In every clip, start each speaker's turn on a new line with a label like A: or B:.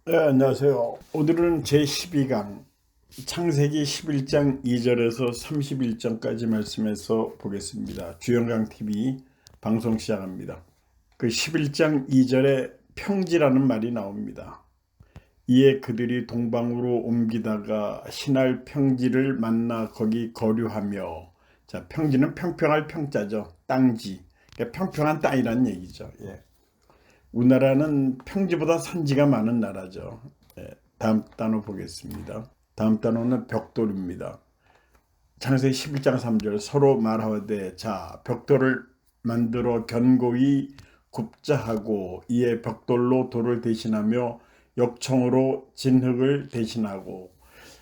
A: 네, 안녕하세요. 오늘은 제12강 창세기 11장 2절에서 31절까지 말씀해서 보겠습니다. 주영강 TV 방송 시작합니다. 그 11장 2절에 평지라는 말이 나옵니다. 이에 그들이 동방으로 옮기다가 신할 평지를 만나 거기 거류하며, 자, 평지는 평평할 평자죠. 땅지. 그러니까 평평한 땅이라는 얘기죠. 예. 우리나라는 평지보다 산지가 많은 나라죠. 예, 다음 단어 보겠습니다. 다음 단어는 벽돌입니다. 창세기 11장 3절 서로 말하되 자 벽돌을 만들어 견고히 굽자 하고 이에 벽돌로 돌을 대신하며 역청으로 진흙을 대신하고.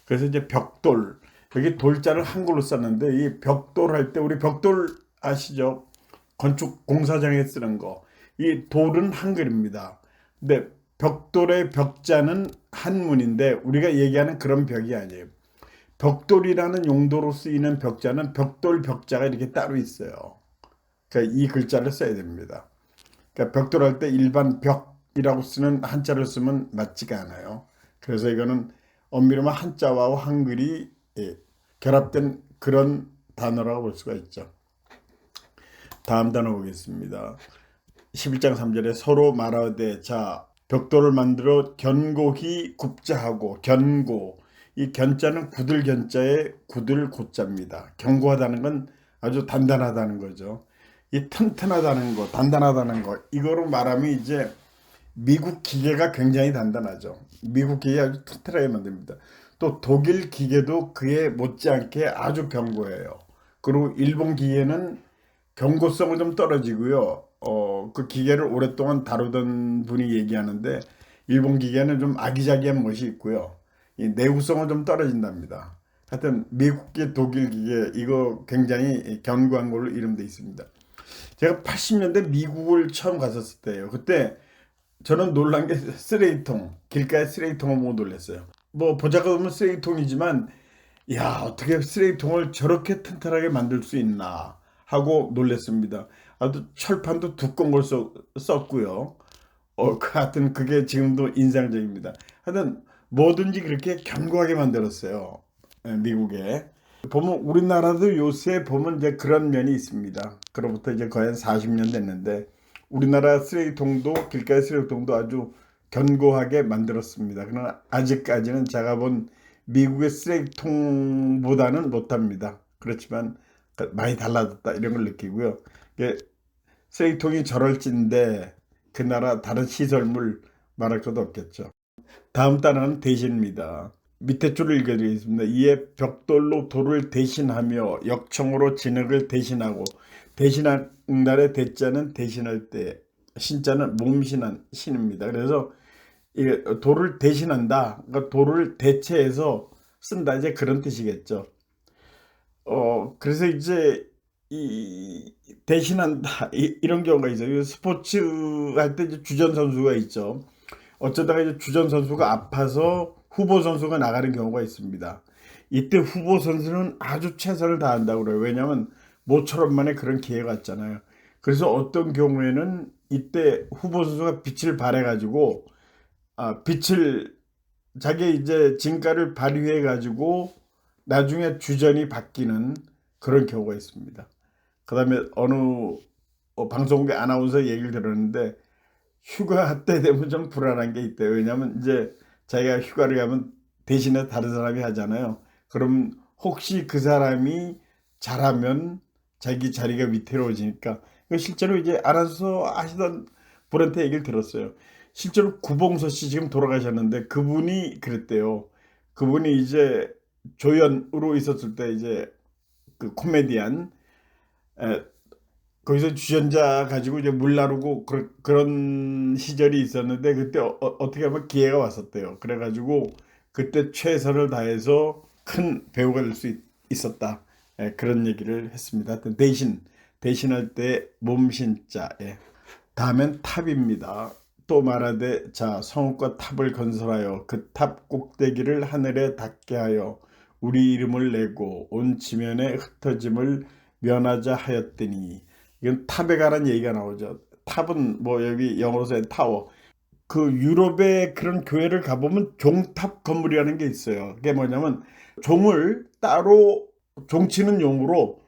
A: 그래서 이제 벽돌, 여기 돌자를 한글로 썼는데 이 벽돌 할 때 우리 벽돌 아시죠? 건축 공사장에 쓰는 거. 이 돌은 한글입니다. 근데 벽돌의 벽자는 한문인데 우리가 얘기하는 그런 벽이 아니에요. 벽돌이라는 용도로 쓰이는 벽자는 벽돌 벽자가 이렇게 따로 있어요. 그러니까 이 글자를 써야 됩니다. 그러니까 벽돌 할 때 일반 벽이라고 쓰는 한자를 쓰면 맞지가 않아요. 그래서 이거는 엄밀히 말하면 한자와 한글이 결합된 그런 단어라고 볼 수가 있죠. 다음 단어 보겠습니다. 11장 3절에 서로 말하되 자 벽돌을 만들어 견고히 굽자 하고. 견고, 이 견자는 굳을 견자에 굳을 고자입니다. 견고하다는 건 아주 단단하다는 거죠. 이 튼튼하다는 거, 단단하다는 거, 이거로 말하면 이제 미국 기계가 굉장히 단단하죠. 미국 기계 아주 튼튼하게 만듭니다. 또 독일 기계도 그에 못지않게 아주 견고해요. 그리고 일본 기계는 경고성은 좀 떨어지고요. 그 기계를 오랫동안 다루던 분이 얘기하는데 일본 기계는 좀 아기자기한 멋이 있고요. 이 내구성은 좀 떨어진답니다. 하여튼 미국 기 독일 기계 이거 굉장히 견고한 걸로 이름돼 있습니다. 제가 80년대 미국을 처음 갔었을 때예요. 그때 저는 놀란 게 쓰레기통, 길가에 쓰레기통을 보고 놀랐어요. 뭐 보자고 면 쓰레기통이지만 야, 어떻게 쓰레기통을 저렇게 튼튼하게 만들 수 있나 하고 놀랐습니다. 아주 철판도 두꺼운 걸 썼고요. 하여튼 그게 지금도 인상적입니다. 하여튼 뭐든지 그렇게 견고하게 만들었어요. 미국에. 보면 우리나라도 요새 보면 이제 그런 면이 있습니다. 그로부터 이제 거의 한 40년 됐는데 우리나라 쓰레기통도 길가의 쓰레기통도 아주 견고하게 만들었습니다. 그러나 아직까지는 제가 본 미국의 쓰레기통보다는 못합니다. 그렇지만 많이 달라졌다 이런 걸 느끼고요. 쓰레기통이 저럴진데 그 나라 다른 시설물 말할 것도 없겠죠. 다음 단어는 대신입니다. 밑에 줄을 읽어드리겠습니다. 이에 벽돌로 돌을 대신하며 역청으로 진흙을 대신하고. 대신한 날의 대자는 대신할 때, 신자는 몸신한 신입니다. 그래서 이게 돌을 대신한다, 그러니까 돌을 대체해서 쓴다, 이제 그런 뜻이겠죠. 그래서 이제 이 대신한다 이런 경우가 있어요. 스포츠 할 때 이제 주전 선수가 있죠. 어쩌다가 이제 주전 선수가 아파서 후보 선수가 나가는 경우가 있습니다. 이때 후보 선수는 아주 최선을 다한다고 그래요. 왜냐하면 모처럼 만에 그런 기회가 왔잖아요. 그래서 어떤 경우에는 이때 후보 선수가 빛을 발해가지고 빛을 자기 이제 진가를 발휘해가지고 나중에 주전이 바뀌는 그런 경우가 있습니다. 그다음에 어느 방송국의 아나운서 얘기를 들었는데 휴가 때 되면 좀 불안한 게 있대요. 왜냐하면 이제 자기가 휴가를 가면 대신에 다른 사람이 하잖아요. 그럼 혹시 그 사람이 잘하면 자기 자리가 위태로워지니까. 실제로 이제 아나운서 하시던 분한테 얘기를 들었어요. 실제로 구봉서 씨 지금 돌아가셨는데 그분이 그랬대요. 그분이 이제 조연으로 있었을 때 이제 그 코미디언, 거기서 주전자 가지고 이제 물 나르고 그런 시절이 있었는데 그때 떻게 하면 기회가 왔었대요. 그래가지고 그때 최선을 다해서 큰 배우가 될 수 있었다. 그런 얘기를 했습니다. 하여튼 대신할 때 몸신자. 다음엔 탑입니다. 또 말하되 자 성읍과 탑을 건설하여 그 탑 꼭대기를 하늘에 닿게 하여 우리 이름을 내고 온 지면에 흩어짐을 면하자 하였더니. 이건 탑에 관한 얘기가 나오죠. 탑은 뭐 여기 영어로 써야 타워. 그 유럽의 그런 교회를 가보면 종탑 건물이라는 게 있어요. 그게 뭐냐면 종을 따로 종치는 용으로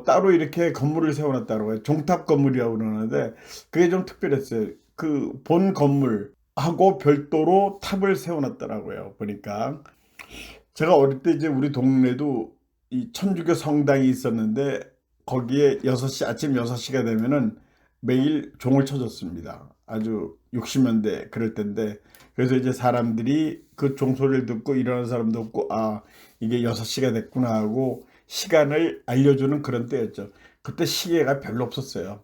A: 따로 이렇게 건물을 세워놨다고 해요. 종탑 건물이라고 그러는데 그게 좀 특별했어요. 그 본 건물하고 별도로 탑을 세워놨더라고요. 보니까 제가 어릴 때 이제 우리 동네도 이 천주교 성당이 있었는데 거기에 아침 6시가 되면은 매일 종을 쳐줬습니다. 아주 60년대 그럴 때인데 그래서 이제 사람들이 그 종소리를 듣고 일어나는 사람도 없고 아 이게 6시가 됐구나 하고 시간을 알려주는 그런 때였죠. 그때 시계가 별로 없었어요.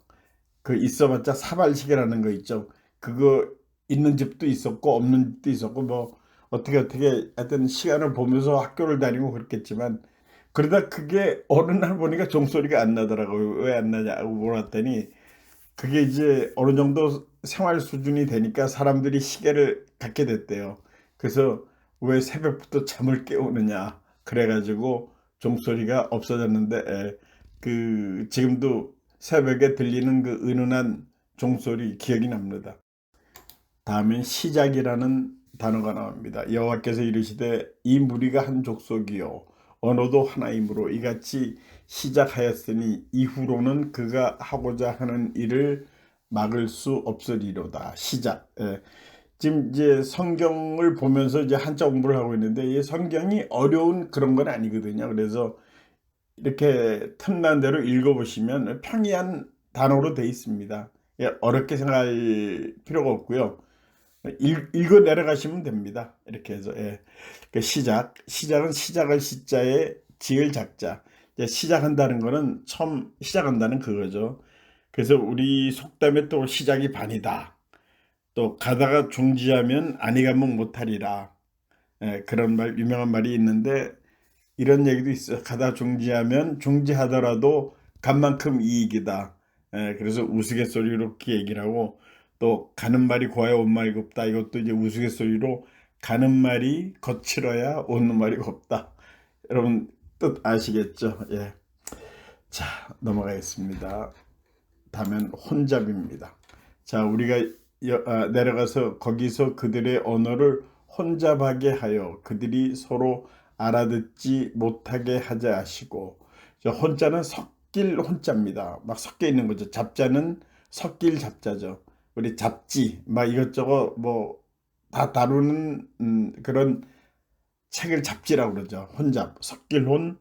A: 그 있어봤자 사발시계라는 거 있죠. 그거 있는 집도 있었고 없는 집도 있었고 뭐 어떻게 하여튼 시간을 보면서 학교를 다니고 그랬겠지만 그러다 그게 어느 날 보니까 종소리가 안 나더라고요. 왜 안 나냐고 물어봤더니 그게 이제 어느 정도 생활 수준이 되니까 사람들이 시계를 갖게 됐대요. 그래서 왜 새벽부터 잠을 깨우느냐 그래가지고 종소리가 없어졌는데 그 지금도 새벽에 들리는 그 은은한 종소리 기억이 납니다. 다음엔 시작이라는 단어가 나옵니다. 여호와께서 이르시되 이 무리가 한 족속이요 언어도 하나이므로 이같이 시작하였으니 이후로는 그가 하고자 하는 일을 막을 수 없으리로다. 시작. 지금 이제 성경을 보면서 이제 한자 공부를 하고 있는데 이 성경이 어려운 그런 건 아니거든요. 그래서 이렇게 틈난 대로 읽어보시면 평이한 단어로 되어 있습니다. 어렵게 생각할 필요가 없고요. 읽어 내려가시면 됩니다. 이렇게 해서 그 시작은 시작할 시자에 지을 작자. 이제 시작한다는 거는 처음 시작한다는 그거죠. 그래서 우리 속담에 또 시작이 반이다. 또 가다가 중지하면 아니 가면 못하리라. 그런 말 유명한 말이 있는데 이런 얘기도 있어요. 가다 중지하면 중지하더라도 간 만큼 이익이다. 그래서 우스갯소리로 이렇게 얘기를 하고 또 가는 말이 고와야 온 말이 곱다. 이것도 이제 우스갯소리로 가는 말이 거칠어야 오는 말이 곱다. 여러분 뜻 아시겠죠? 예. 자, 넘어가겠습니다. 다음은 혼잡입니다. 자, 우리가 내려가서 거기서 그들의 언어를 혼잡하게 하여 그들이 서로 알아듣지 못하게 하자 하시고 혼자는 섞일 혼자입니다. 막 섞여 있는 거죠. 잡자는 섞일 잡자죠. 우리 잡지 막 이것저것 뭐 다 다루는 그런 책을 잡지라고 그러죠. 혼잡, 섞일 혼,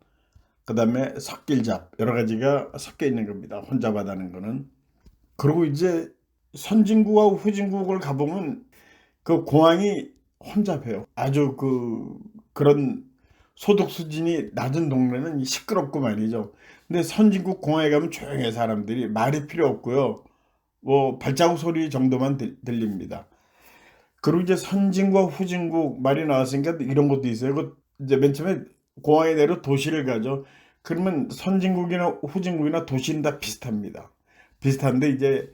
A: 그다음에 섞일 잡 여러 가지가 섞여 있는 겁니다. 혼잡하다는 거는. 그리고 이제 선진국하고 후진국을 가보면 그 공항이 혼잡해요. 아주 그런 소득 수준이 낮은 동네는 시끄럽고 말이죠. 근데 선진국 공항에 가면 조용해 사람들이 말이 필요 없고요. 뭐 발자국 소리 정도만 들립니다. 그리고 이제 선진국 후진국 말이 나왔으니까 이런 것도 있어요. 그 이제 맨 처음에 공항에 내려 도시를 가죠. 그러면 선진국이나 후진국이나 도시는 다 비슷합니다. 비슷한데 이제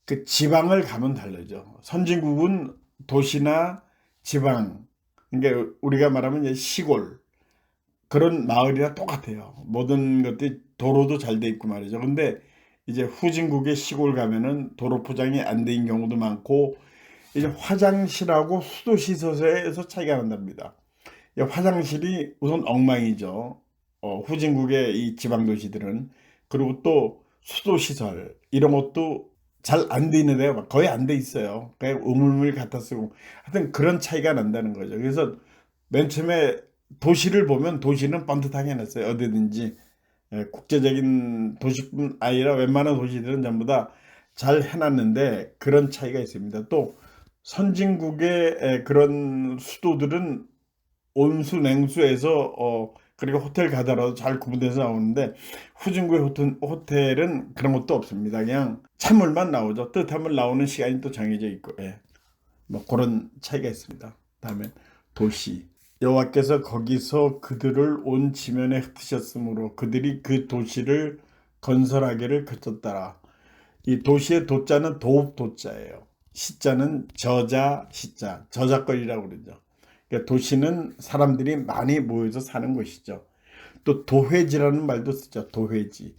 A: 그 지방을 가면 다르죠. 선진국은 도시나 지방, 그러니까 우리가 말하면 이제 시골 그런 마을이랑 똑같아요. 모든 것들이 도로도 잘 돼 있고 말이죠. 근데 이제 후진국의 시골 가면은 도로 포장이 안 된 경우도 많고 이제 화장실하고 수도 시설에서 차이가 난답니다. 화장실이 우선 엉망이죠. 후진국의 이 지방 도시들은 그리고 또 수도 시설 이런 것도 잘 안 돼 있는 데가 거의 안 돼 있어요. 그냥 우물물 갖다 쓰고 하여튼 그런 차이가 난다는 거죠. 그래서 맨 처음에 도시를 보면 도시는 번듯하게 해놨어요. 어디든지 국제적인 도시뿐 아니라 웬만한 도시들은 전부 다 잘 해놨는데 그런 차이가 있습니다. 또 선진국의 그런 수도들은 온수 냉수에서 그리고 호텔 가더라도 잘 구분돼서 나오는데 후진국의 호텔은 그런 것도 없습니다. 그냥 찬물만 나오죠. 뜨뜻한 물 나오는 시간이 또 정해져 있고 뭐 그런 차이가 있습니다. 다음에 도시 여호와께서 거기서 그들을 온 지면에 흩으셨으므로 그들이 그 도시를 건설하기를 그쳤더라. 이 도시의 도자는 도읍 도자예요. 시자는 저자 시자 저작거리라고 그러죠. 그러니까 도시는 사람들이 많이 모여서 사는 곳이죠. 또 도회지라는 말도 쓰죠. 도회지.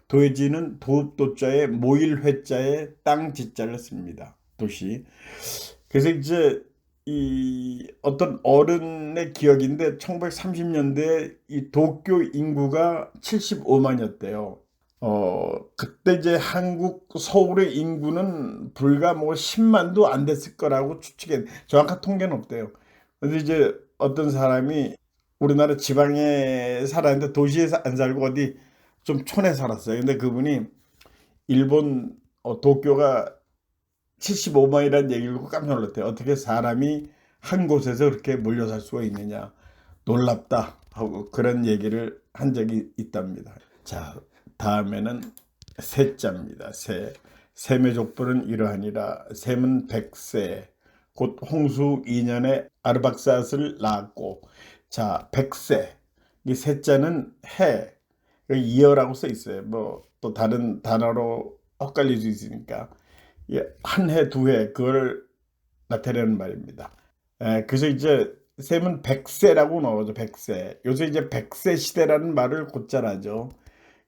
A: 도회지는 도읍 도자에 모일 회자에 땅 지자를 씁니다. 도시. 그래서 이제 이 어떤 어른의 기억인데 1930년대에 이 도쿄 인구가 75만이었대요. 그때 이제 한국 서울의 인구는 불과 뭐 10만도 안 됐을 거라고 추측해. 정확한 통계는 없대요. 근데 이제 어떤 사람이 우리나라 지방에 살았는데 도시에 안 살고 어디 좀 촌에 살았어요. 근데 그분이 일본 도쿄가 75만이라는 얘기를 듣고 깜짝 놀랐대요. 어떻게 사람이 한 곳에서 그렇게 몰려 살 수가 있느냐. 놀랍다 하고 그런 얘기를 한 적이 있답니다. 자, 다음에는 세자입니다. 세. 셈의 족보는 이러하니라. 셈은 100세 곧 홍수 2년에 아르박삿을 낳았고, 자, 100세. 이 세자는 해, 이어라고 써 있어요. 뭐 또 다른 단어로 헷갈릴 수 있으니까 한 해, 두 해 그걸 나타내는 말입니다. 그래서 이제 셈은 100세라고 나오죠. 100세. 요새 이제 100세 시대라는 말을 곧잘 하죠.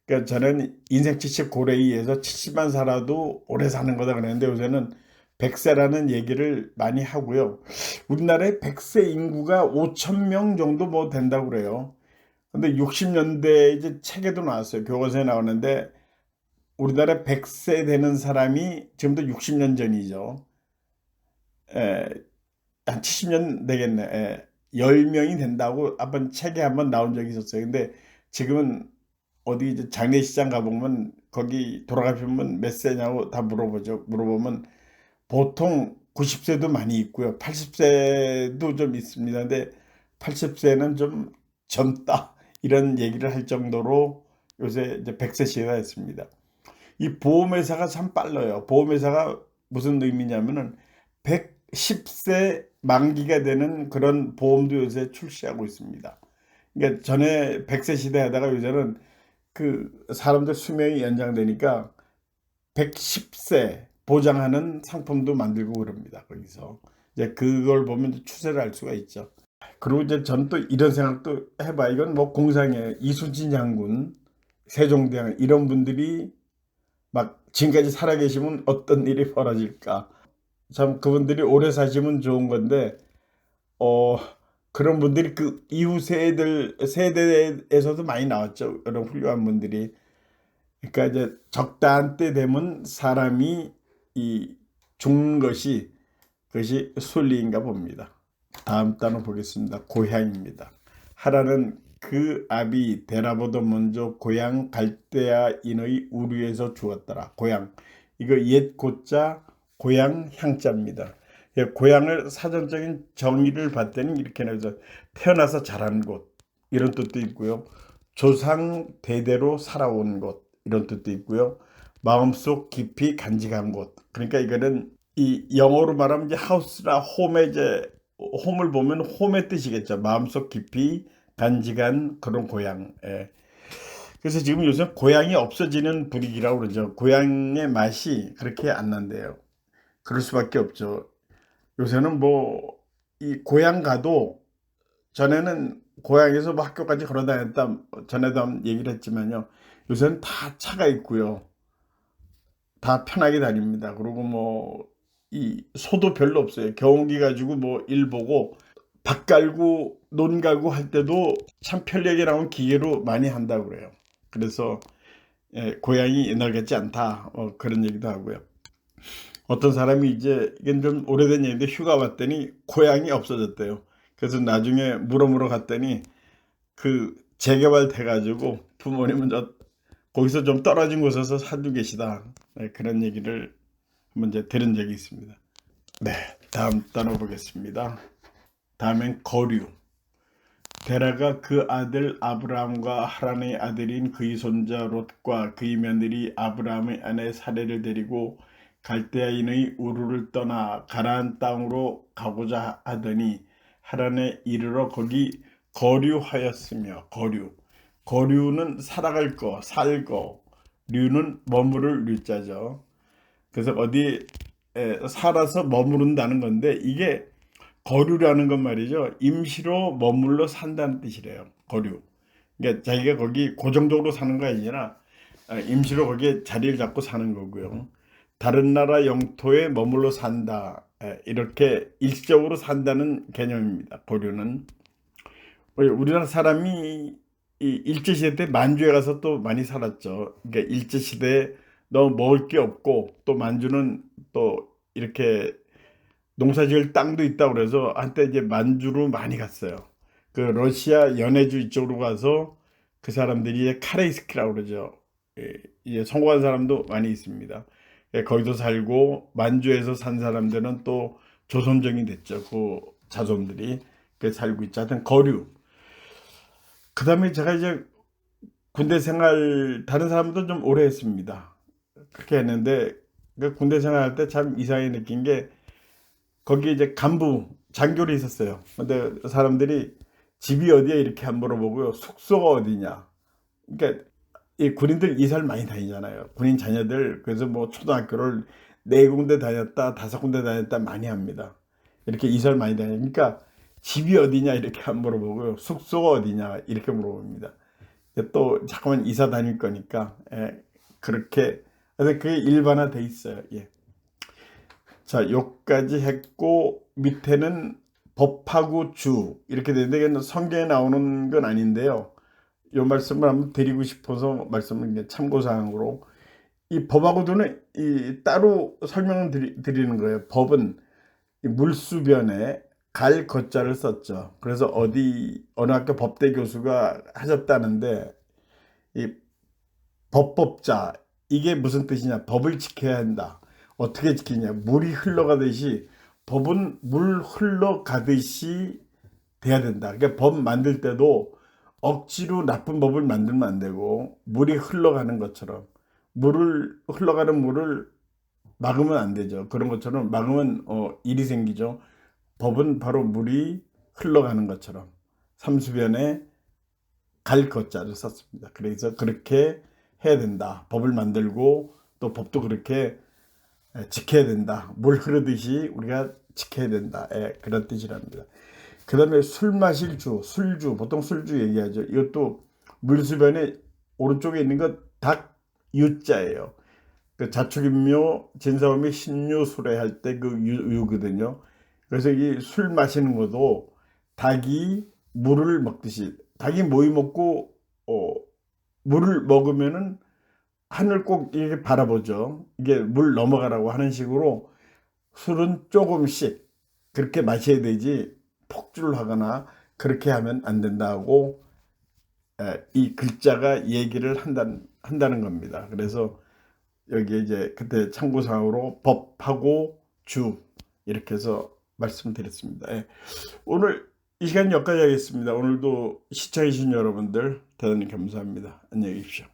A: 그러니까 저는 인생 70 고래이에서 70만 살아도 오래 사는 거다 그랬는데 요새는 100세라는 얘기를 많이 하고요. 우리나라의 100세 인구가 5천 명 정도 뭐 된다고 그래요. 근데 60년대 이제 책에도 나왔어요. 교과서에 나오는데 우리나라 100세 되는 사람이 지금도 60년 전이죠. 에, 한 70년 되겠네. 10명이 된다고 한번 책에 한번 나온 적이 있었어요. 근데 지금은 어디 이제 장례식장 가보면 거기 돌아가시면 몇 세냐고 다 물어보죠. 물어보면 보통 90세도 많이 있고요. 80세도 좀 있습니다. 근데 80세는 좀 젊다 이런 얘기를 할 정도로 요새 이제 100세 시대가 됐습니다. 이 보험회사가 참 빨라요. 보험회사가 무슨 의미냐면은 110세 만기가 되는 그런 보험도 요새 출시하고 있습니다. 그러니까 전에 100세 시대 하다가 요새는 그 사람들 수명이 연장되니까 110세 보장하는 상품도 만들고 그럽니다. 거기서 이제 그걸 보면 추세를 알 수가 있죠. 그리고 이제 전 또 이런 생각도 해봐. 이건 뭐 공상이에요. 이순신 장군, 세종대왕 이런 분들이 막 지금까지 살아계시면 어떤 일이 벌어질까. 참 그분들이 오래 사시면 좋은 건데 어 그런 분들이 그 이후 세대에서도 많이 나왔죠. 이런 훌륭한 분들이. 그러니까 이제 적당한 때 되면 사람이 이 죽는 것이 그것이 순리인가 봅니다. 다음 단어 보겠습니다. 고향입니다. 하라는 그 아비 데라보도 먼저 고향 갈대아인의 우르에서 주었더라. 고향. 이거 옛 고자 고향 향자입니다. 고향을 사전적인 정의를 봤더니 이렇게 나와서 태어나서 자란 곳 이런 뜻도 있고요. 조상 대대로 살아온 곳 이런 뜻도 있고요. 마음속 깊이 간직한 곳. 그러니까 이거는 이 영어로 말하면 이제 하우스나 홈에 이제 홈을 보면 홈의 뜻이겠죠. 마음속 깊이 간직한 그런 고향. 그래서 지금 요새 고향이 없어지는 분위기라고 그러죠. 고향의 맛이 그렇게 안 난대요. 그럴 수밖에 없죠. 요새는 뭐 이 고향 가도 전에는 고향에서 뭐 학교까지 걸어 다녔다 전에도 한번 얘기를 했지만요. 요새는 다 차가 있고요. 다 편하게 다닙니다. 그리고 뭐 이 소도 별로 없어요. 경운기 가지고 뭐 일 보고 밭 갈고 논 갈고 할 때도 참 편리하게 나온 기계로 많이 한다고 그래요. 그래서 고향이 옛날 같지 않다 그런 얘기도 하고요. 어떤 사람이 이제 이건 좀 오래된 얘기인데 휴가 왔더니 고향이 없어졌대요. 그래서 나중에 물어 갔더니 그 재개발돼 가지고 부모님은 거기서 좀 떨어진 곳에서 살고 계시다. 그런 얘기를 한번 이제 들은 적이 있습니다. 네, 다음 단어 보겠습니다. 다음엔 거류. 데라가 그 아들 아브라함과 하란의 아들인 그의 손자 롯과 그의 며느리 아브라함의 아내 사레를 데리고 갈대아인의 우르를 떠나 가나안 땅으로 가고자 하더니 하란에 이르러 거기 거류하였으며 거류는 살아갈 거, 살 거, 류는 머무를 류자죠. 그래서 어디 살아서 머무른다는 건데 이게 거류라는 건 말이죠. 임시로 머물러 산다는 뜻이래요. 거류. 그러니까 자기가 거기 고정적으로 사는 거 아니라 임시로 거기에 자리를 잡고 사는 거고요. 다른 나라 영토에 머물러 산다. 이렇게 일시적으로 산다는 개념입니다. 고류는 우리나라 사람이 이 일제시대 때 만주에 가서 또 많이 살았죠. 그러니까 일제시대에 너무 먹을 게 없고 또 만주는 또 이렇게 농사지을 땅도 있다고 그래서 한때 이제 만주로 많이 갔어요. 그 러시아 연해주 이쪽으로 가서 그 사람들이 이제 카레이스키라고 그러죠. 이제 성공한 사람도 많이 있습니다. 거기서 살고 만주에서 산 사람들은 또 조선족이 됐죠. 그 자손들이 그 살고 있죠. 하여튼 거류. 그 다음에 제가 이제 군대 생활 다른 사람도 좀 오래 했습니다. 그렇게 했는데 그 군대 생활할 때 참 이상하게 느낀 게 거기 이제 간부 장교리 있었어요. 근데 사람들이 집이 어디야 이렇게 안 물어보고요. 숙소가 어디냐. 그러니까 이 군인들 이사를 많이 다니잖아요. 군인 자녀들 그래서 뭐 초등학교를 4군데 다녔다, 5군데 다녔다 많이 합니다. 이렇게 이사를 많이 다니니까 집이 어디냐 이렇게 안 물어보고요. 숙소가 어디냐 이렇게 물어봅니다. 또 잠깐만 이사 다닐 거니까 그렇게 그래서 그게 일반화돼 있어요. 예. 자, 요까지 했고 밑에는 법하고 주 이렇게 되는데 이건 성경에 나오는 건 아닌데요. 요 말씀을 한번 드리고 싶어서 말씀을 이제 참고사항으로 이 법하고도는 이 따로 설명을 드리는 거예요. 법은 이 물수변에 갈 거자를 썼죠. 그래서 어느 학교 법대 교수가 하셨다는데 이 법법자 이게 무슨 뜻이냐? 법을 지켜야 한다. 어떻게 지키냐? 물이 흘러가듯이 법은 물 흘러가듯이 돼야 된다. 그러니까 법 만들 때도 억지로 나쁜 법을 만들면 안 되고 물이 흘러가는 것처럼 물을 흘러가는 물을 막으면 안 되죠. 그런 것처럼 막으면 일이 생기죠. 법은 바로 물이 흘러가는 것처럼 삼수변에 갈 것자를 썼습니다. 그래서 그렇게 해야 된다. 법을 만들고 또 법도 그렇게 지켜야 된다. 물 흐르듯이 우리가 지켜야 된다. 그런 뜻이랍니다. 그 다음에 술 마실 주, 술주, 보통 술주 얘기하죠. 이것도 물수변에 오른쪽에 있는 것 닭 유자예요. 그 자축인묘, 진사오미, 신유술회 할 때 그 유거든요. 그래서 이 술 마시는 것도 닭이 물을 먹듯이 닭이 모이 먹고 물을 먹으면은 하늘 꼭 이렇게 바라보죠. 이게 물 넘어가라고 하는 식으로 술은 조금씩 그렇게 마셔야 되지 폭주를 하거나 그렇게 하면 안 된다고 이 글자가 얘기를 한다는 겁니다. 그래서 여기 이제 그때 참고사항으로 법하고 주 이렇게 해서 말씀드렸습니다. 오늘 이 시간 여기까지 하겠습니다. 오늘도 시청해주신 여러분들 대단히 감사합니다. 안녕히 계십시오.